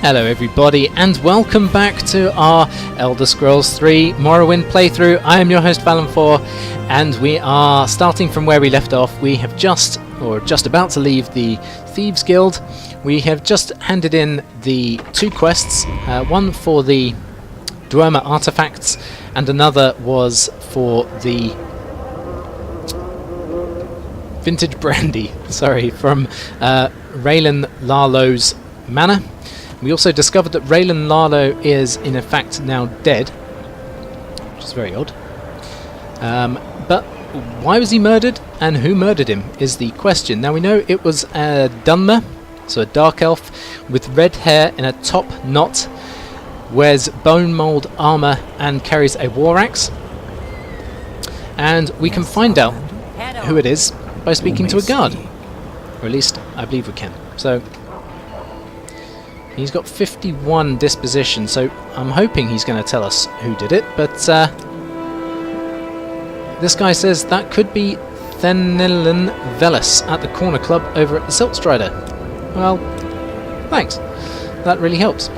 Hello everybody and welcome back to our Elder Scrolls 3 Morrowind playthrough. I am your host Valenfor and we are starting from where we left off. We have just about to leave the Thieves Guild. We have just handed in the two quests, one for the Dwemer artifacts and another was for the vintage brandy, from Raylan Lalu's manor. We also discovered that Raylan Lalu is in effect now dead, which is very odd. But why was he murdered and who murdered him is the question. Now we know it was a Dunmer, so a dark elf with red hair in a top knot, wears bone mould armour and carries a war axe. And we can find out who it is by speaking to a guard, or at least I believe we can. So he's got 51 disposition, so I'm hoping he's going to tell us who did it, but this guy says that could be Vvardenfel at the corner club over at the Silkstrider. Well, thanks. That really helps.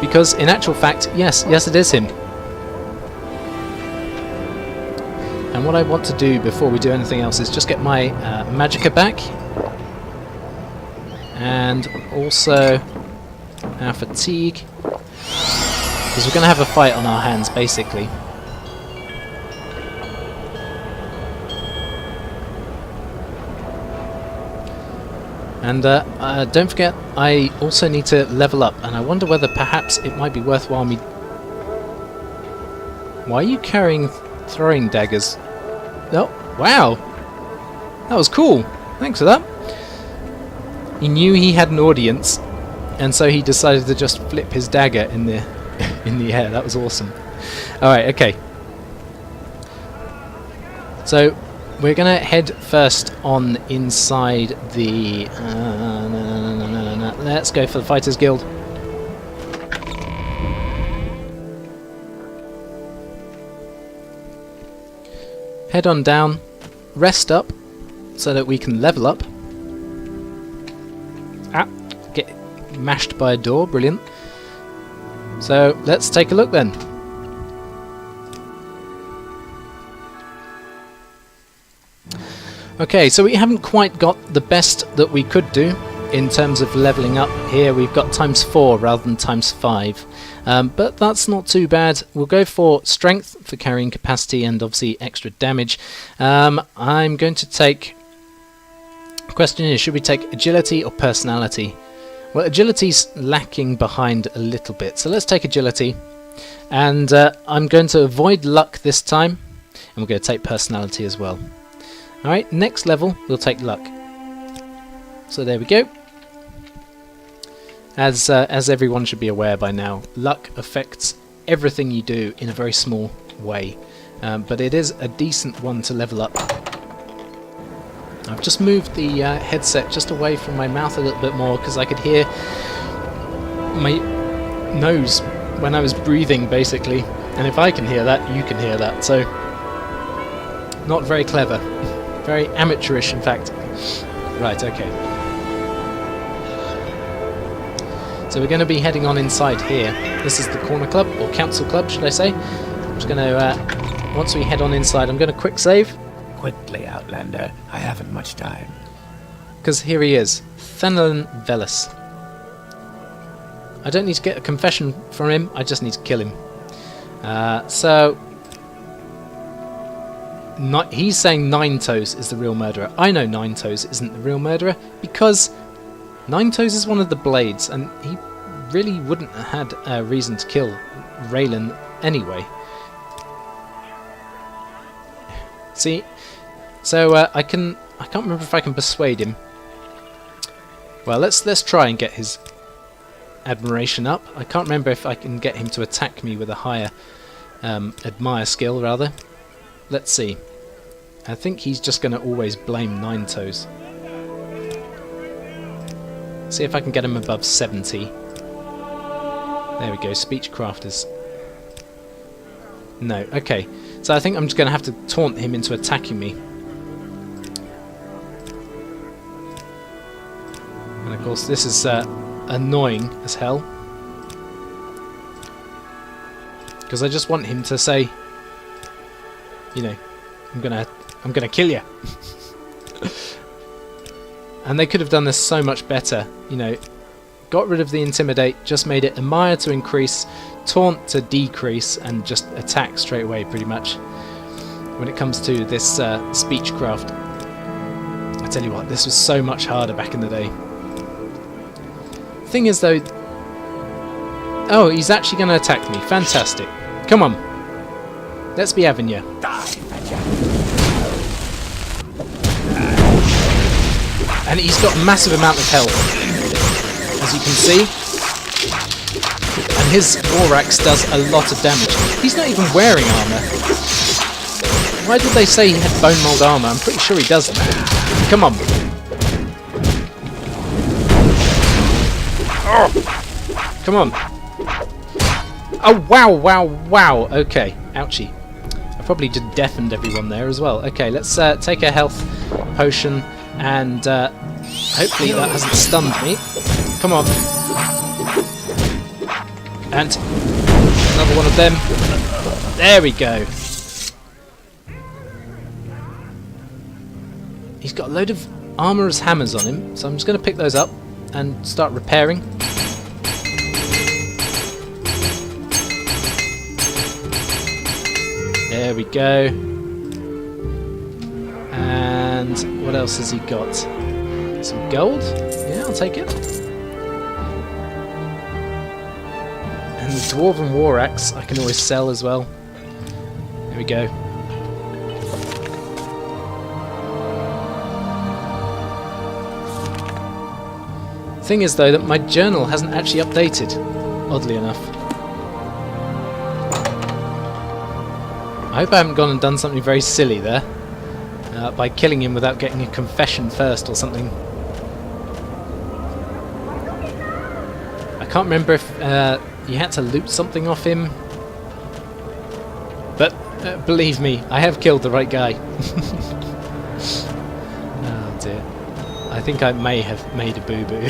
Because in actual fact, yes it is him. And what I want to do before we do anything else is just get my magicka back. And also our fatigue, because we're going to have a fight on our hands basically. And don't forget, I also need to level up, and I wonder whether perhaps it might be worthwhile me... Why are you carrying throwing daggers? Oh, wow! That was cool! Thanks for that! He knew he had an audience, and so he decided to just flip his dagger in the air. That was awesome. Alright, okay. So we're going to head first on inside the... Let's go for the Fighters Guild. Head on down, rest up, so that we can level up. Get mashed by a door, brilliant. So let's take a look then. Okay, so we haven't quite got the best that we could do in terms of leveling up here. We've got ×4 rather than ×5, but that's not too bad. We'll go for strength for carrying capacity and obviously extra damage. I'm going to take... The question is, should we take agility or personality? Well, agility's lacking behind a little bit, so let's take agility. And I'm going to avoid luck this time, and we're going to take personality as well. Alright, next level, we'll take luck. So there we go. As everyone should be aware by now, luck affects everything you do in a very small way. But it is a decent one to level up. I've just moved the headset just away from my mouth a little bit more because I could hear my nose when I was breathing, basically. And if I can hear that, you can hear that. So, not very clever. Very amateurish, in fact. Right, okay. So we're going to be heading on inside here. This is the corner club, or council club, should I say. I'm just going to, once we head on inside, I'm going to quick save. Quickly, Outlander. I haven't much time. Because here he is, Fenlon. I don't need to get a confession from him, I just need to kill him. He's saying Nine Toes is the real murderer. I know Nine Toes isn't the real murderer, because Nine Toes is one of the Blades, and he really wouldn't have had a reason to kill Raylan anyway. See? So I can't remember if I can persuade him. Well, let's try and get his admiration up. I can't remember if I can get him to attack me with a higher admire skill, rather. Let's see. I think he's just going to always blame Nine Toes. See if I can get him above 70. There we go. Speechcraft is... No, okay. So I think I'm just going to have to taunt him into attacking me. And of course this is a annoying as hell. Because I just want him to say, you know, I'm gonna kill you. And they could have done this so much better, you know. Got rid of the Intimidate, just made it Admire to increase, Taunt to decrease, and just attack straight away, pretty much. When it comes to this Speechcraft, I tell you what, this was so much harder back in the day. Thing is, though, oh, he's actually going to attack me. Fantastic. Come on. Let's be having you. And he's got a massive amount of health, as you can see. And his War Axe does a lot of damage. He's not even wearing armour. Why did they say he had bone mold armour? I'm pretty sure he doesn't. Come on. Oh. Come on. Oh, wow, wow, wow. Okay. Ouchie. I probably just deafened everyone there as well. Okay, let's take a health potion, and hopefully that hasn't stunned me. Come on. And another one of them. There we go. He's got a load of armourer's hammers on him, so I'm just going to pick those up and start repairing. There we go. And what else has he got? Some gold? Yeah, I'll take it. And the Dwarven War Axe I can always sell as well. There we go. Thing is, though, that my journal hasn't actually updated, oddly enough. I hope I haven't gone and done something very silly there, by killing him without getting a confession first or something. I can't remember if you had to loot something off him, but believe me, I have killed the right guy. Oh dear. I think I may have made a boo-boo.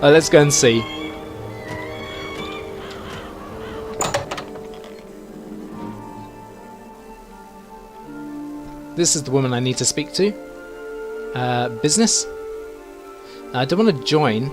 Let's go and see. This is the woman I need to speak to. Business? I don't want to join.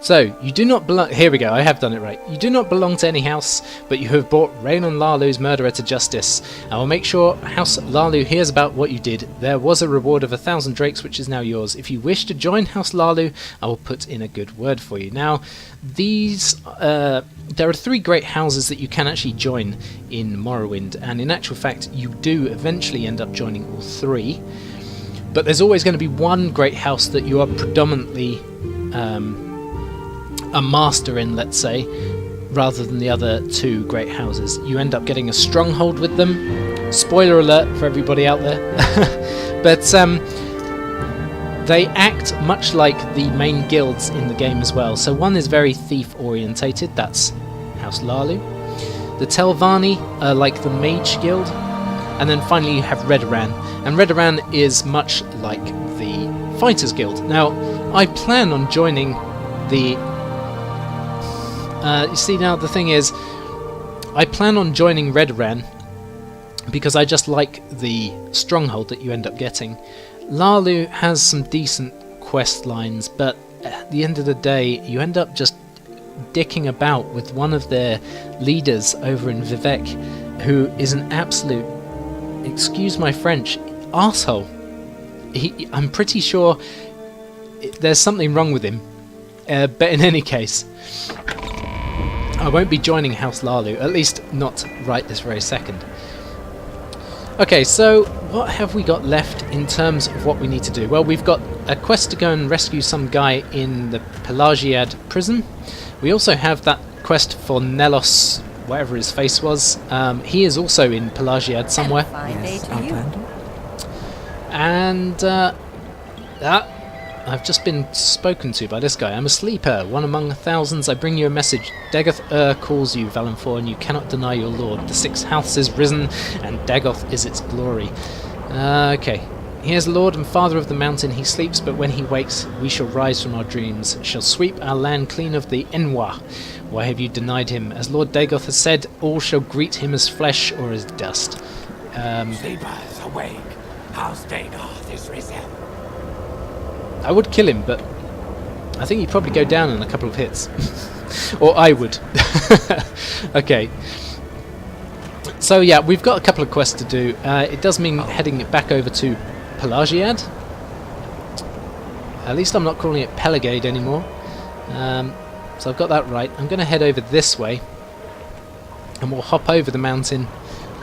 So, you do not belong... Here we go, I have done it right. You do not belong to any house, but you have brought Raylan Lalu's murderer to justice. I will make sure House Lalu hears about what you did. There was a reward of 1,000 drakes, which is now yours. If you wish to join House Lalu, I will put in a good word for you. Now, these... there are 3 great houses that you can actually join in Morrowind, and in actual fact, you do eventually end up joining all 3. But there's always going to be one great house that you are predominantly... a master in, let's say, rather than the other 2 great houses. You end up getting a stronghold with them. Spoiler alert for everybody out there. But they act much like the main guilds in the game as well. So one is very thief orientated, that's House Lalu. The Telvanni are like the Mage Guild. And then finally you have Redoran. And Redoran is much like the Fighters Guild. Now, I plan on joining the... you see, now the thing is, I plan on joining Redoran because I just like the stronghold that you end up getting. Lalu has some decent quest lines, but at the end of the day, you end up just dicking about with one of their leaders over in Vivek, who is an absolute, excuse my French, arsehole. I'm pretty sure there's something wrong with him, but in any case, I won't be joining House Lalu, at least not right this very second. Okay, so what have we got left in terms of what we need to do? Well, we've got a quest to go and rescue some guy in the Pelagiad prison. We also have that quest for Nelos, whatever his face was. He is also in Pelagiad somewhere. Yes, and I've just been spoken to by this guy. I'm a sleeper, one among thousands. I bring you a message. Dagoth calls you, Valenfor, and you cannot deny your lord. The 6th house is risen, and Dagoth is its glory. Okay. He is Lord and Father of the mountain. He sleeps, but when he wakes, we shall rise from our dreams, shall sweep our land clean of the Enwa. Why have you denied him? As Lord Dagoth has said, all shall greet him as flesh or as dust. Sleepers, awake. House Dagoth is risen. I would kill him, but I think he'd probably go down in a couple of hits. Or I would. Okay. So yeah, we've got a couple of quests to do. It does mean heading back over to Pelagiad. At least I'm not calling it Pelagade anymore. So I've got that right. I'm going to head over this way, and we'll hop over the mountain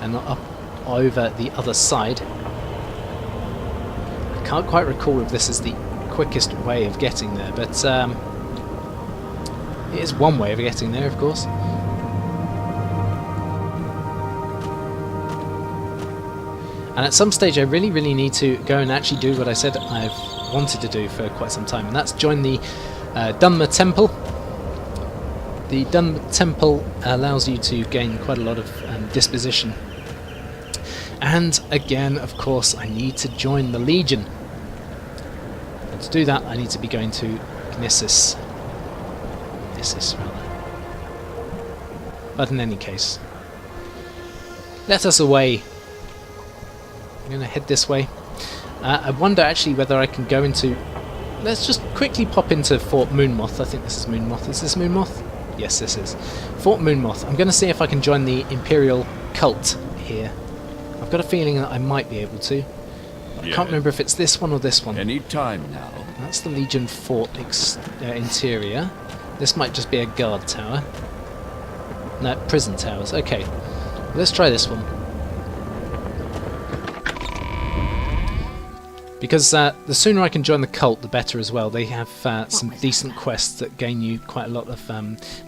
and up over the other side. I can't quite recall if this is the quickest way of getting there, but it is one way of getting there, of course. And at some stage I really need to go and actually do what I said I've wanted to do for quite some time, and that's join the Dunmer Temple. The Dunmer Temple allows you to gain quite a lot of disposition. And again, of course, I need to join the Legion. And to do that I need to be going to Knissis. Knissis, rather. But in any case, let us away. I'm going to head this way. I wonder actually whether I can go into... Let's just quickly pop into Fort Moonmoth. I think this is Moonmoth. Is this Moonmoth? Yes, this is. Fort Moonmoth. I'm going to see if I can join the Imperial Cult here. I've got a feeling that I might be able to. I can't remember if it's this one or this one. Any time now. That's the Legion Fort interior. This might just be a guard tower. No, prison towers. Okay. Let's try this one. Because the sooner I can join the cult, the better as well. They have some decent quests that gain you quite a lot of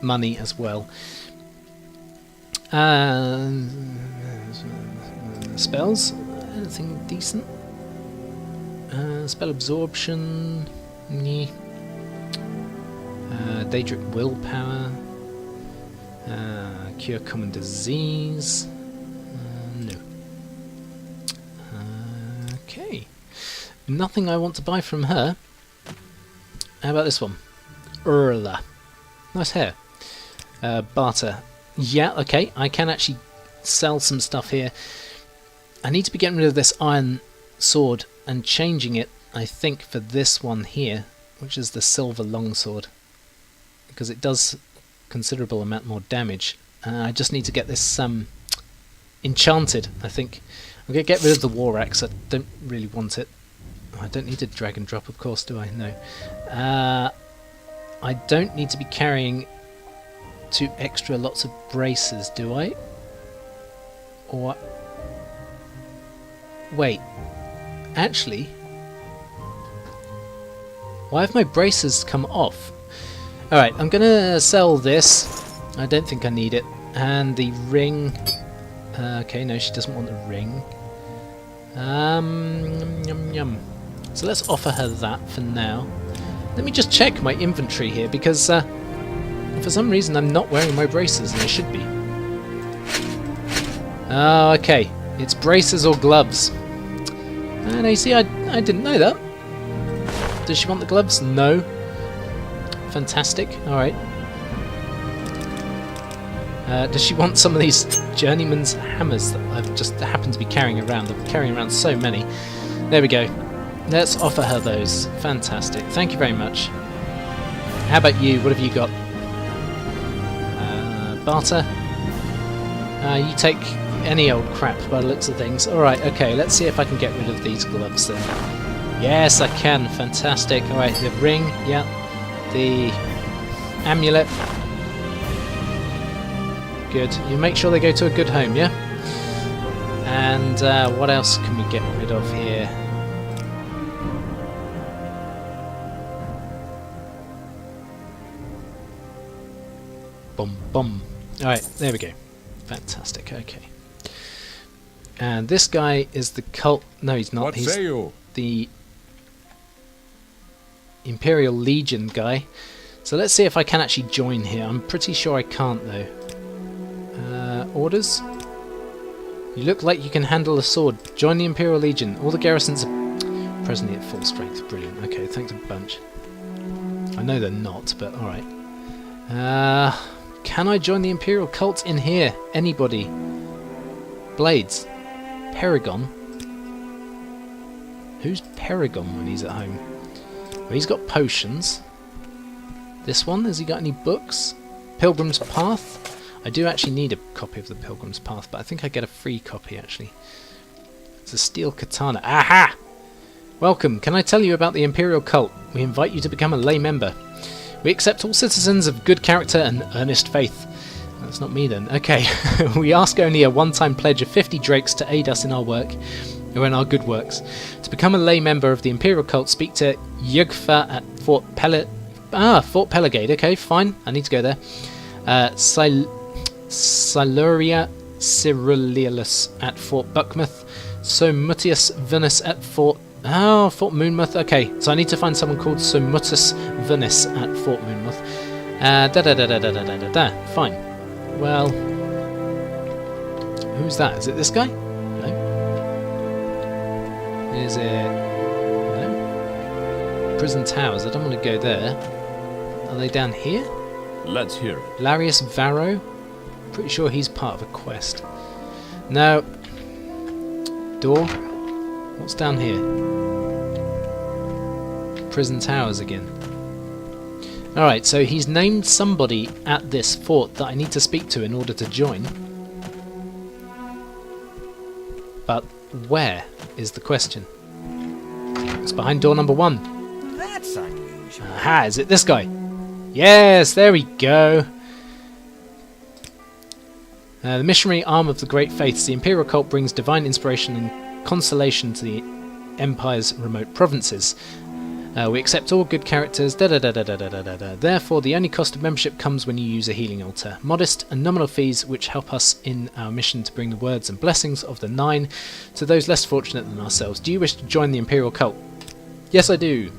money as well. Spells? Anything decent? Spell absorption? Meh. Daedric willpower? Cure common disease? No. Okay. Nothing I want to buy from her. How about this one? Urla. Nice hair. Barter. Yeah, okay. I can actually sell some stuff here. I need to be getting rid of this iron sword and changing it, I think, for this one here, which is the silver longsword, because it does considerable amount more damage. I just need to get this enchanted, I think. I'm going to get rid of the war axe. I don't really want it. I don't need a drag and drop, of course, do I? No. I don't need to be carrying 2 extra lots of braces, do I? Or... Wait. Actually... Why have my braces come off? Alright, I'm gonna sell this. I don't think I need it. And the ring... okay, no, she doesn't want the ring. Yum yum. So let's offer her that for now. Let me just check my inventory here, because for some reason I'm not wearing my braces, and I should be. Oh, okay. It's braces or gloves. And you see, I didn't know that. Does she want the gloves? No. Fantastic. Alright. Does she want some of these journeyman's hammers that I've just happened to be carrying around? I'm carrying around so many. There we go. Let's offer her those. Fantastic. Thank you very much. How about you? What have you got? Barter. You take any old crap by the looks of things. Alright, okay. Let's see if I can get rid of these gloves then. Yes, I can. Fantastic. Alright, the ring. Yeah. The amulet. Good. You make sure they go to a good home, yeah? And what else can we get rid of here? Boom, boom. Alright, there we go. Fantastic, okay. And this guy is the cult... No, he's not. He's the Imperial Legion guy. So let's see if I can actually join here. I'm pretty sure I can't, though. Orders? You look like you can handle a sword. Join the Imperial Legion. All the garrisons... Presently at full strength. Brilliant. Okay, thanks a bunch. I know they're not, but alright. Can I join the Imperial Cult in here? Anybody? Blades. Paragon. Who's Paragon when he's at home? Well, he's got potions. This one, has he got any books? Pilgrim's Path. I do actually need a copy of the Pilgrim's Path, but I think I get a free copy actually. It's a steel katana. Aha! Welcome. Can I tell you about the Imperial Cult? We invite you to become a lay member. We accept all citizens of good character and earnest faith. That's not me then. Okay. We ask only a one-time pledge of 50 drakes to aid us in our work, or in our good works. To become a lay member of the Imperial Cult, speak to Yugfa at Fort Pelagade. Okay, fine. I need to go there. Siluria Cyrillus at Fort Buckmouth. Somutius Venus at Fort Moonmouth. Okay, so I need to find someone called Somutius Venus at Fort Moonmouth. Fine. Well, who's that? Is it this guy? No. Is it? No. Prison Towers. I don't want to go there. Are they down here? Let's hear it. Larius Varro. Pretty sure he's part of a quest. No. Door. What's down here? Prison Towers again. Alright, so he's named somebody at this fort that I need to speak to in order to join. But where is the question? It's behind door number 1. That's unusual. Aha, is it this guy? Yes, there we go. The missionary arm of the Great Faiths, the Imperial Cult brings divine inspiration and consolation to the Empire's remote provinces. We accept all good characters, Therefore, the only cost of membership comes when you use a healing altar. Modest and nominal fees which help us in our mission to bring the words and blessings of the Nine to those less fortunate than ourselves. Do you wish to join the Imperial Cult? Yes, I do.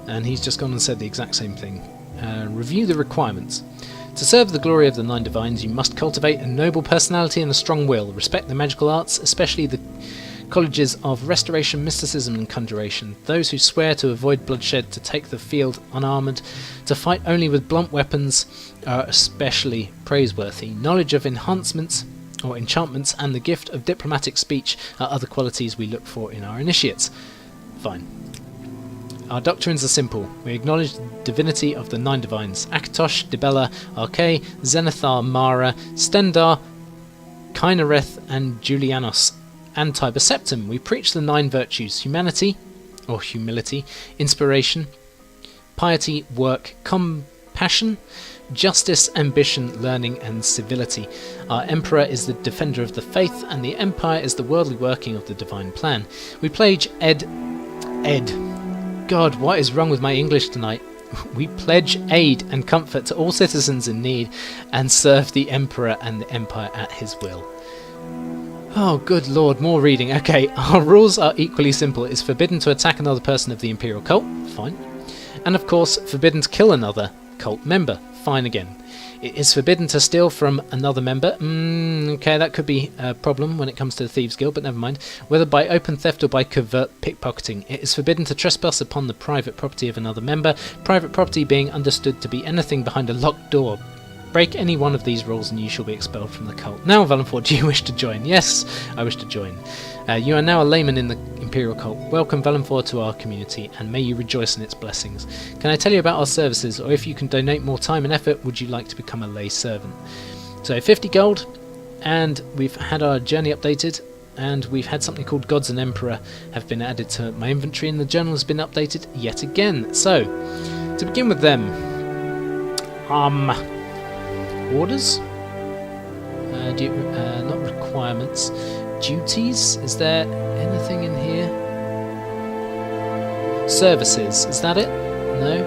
And he's just gone and said the exact same thing. Review the requirements. To serve the glory of the Nine Divines, you must cultivate a noble personality and a strong will, respect the magical arts, especially the colleges of restoration, mysticism and conjuration, those who swear to avoid bloodshed, to take the field unarmoured, to fight only with blunt weapons are especially praiseworthy. Knowledge of enhancements or enchantments and the gift of diplomatic speech are other qualities we look for in our initiates. Fine. Our doctrines are simple. We acknowledge the divinity of the Nine Divines, Akatosh, Dibella, Arche, Zenithar, Mara, Stendar, Kynareth and Julianos, and Tiber Septim. We preach the 9 virtues: humanity, or humility, inspiration, piety, work, compassion, justice, ambition, learning, and civility. Our Emperor is the defender of the faith, and the Empire is the worldly working of the divine plan. We pledge Ed. God, what is wrong with my English tonight? We pledge aid and comfort to all citizens in need, and serve the Emperor and the Empire at his will. Oh, good lord, more reading. Okay, our rules are equally simple. It's forbidden to attack another person of the Imperial Cult. Fine. And of course, forbidden to kill another cult member. Fine again. It is forbidden to steal from another member. Okay, that could be a problem when it comes to the Thieves Guild, but never mind. Whether by open theft or by covert pickpocketing. It is forbidden to trespass upon the private property of another member, private property being understood to be anything behind a locked door. Break any one of these rules and you shall be expelled from the cult. Now, Valenfor, do you wish to join? Yes, I wish to join. You are now a layman in the Imperial Cult. Welcome, Valenfor, to our community, and may you rejoice in its blessings. Can I tell you about our services, or if you can donate more time and effort, would you like to become a lay servant? So, 50 gold, and we've had our journey updated, and we've had something called Gods and Emperor have been added to my inventory, and the journal has been updated yet again. So, to begin with them, orders? Not requirements. Duties? Is there anything in here? Services. Is that it? No?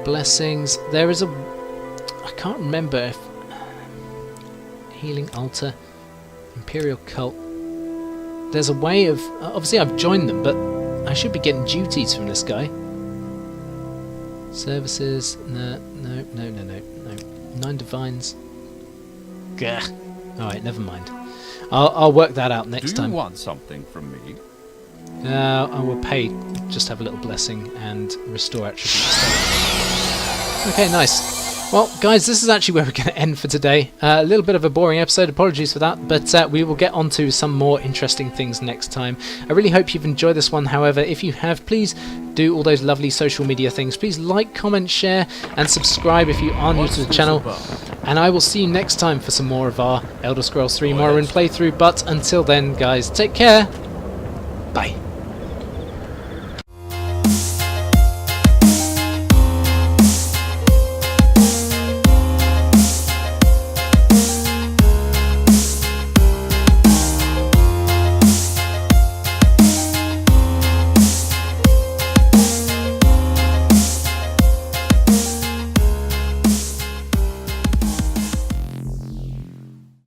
Blessings. There is a... I can't remember if... Healing Altar. Imperial Cult. There's a way of... Obviously I've joined them, but I should be getting duties from this guy. Services. No. Nine Divines. Gah. Alright, never mind. I'll work that out next Do you time. want something from me? I will pay, just have a little blessing and restore attributes. Okay, nice. Well, guys, this is actually where we're going to end for today. A little bit of a boring episode, apologies for that, but we will get on to some more interesting things next time. I really hope you've enjoyed this one. However, if you have, please do all those lovely social media things. Please like, comment, share, and subscribe if you are new to the channel. And I will see you next time for some more of our Elder Scrolls 3 Morrowind playthrough. But until then, guys, take care. Bye.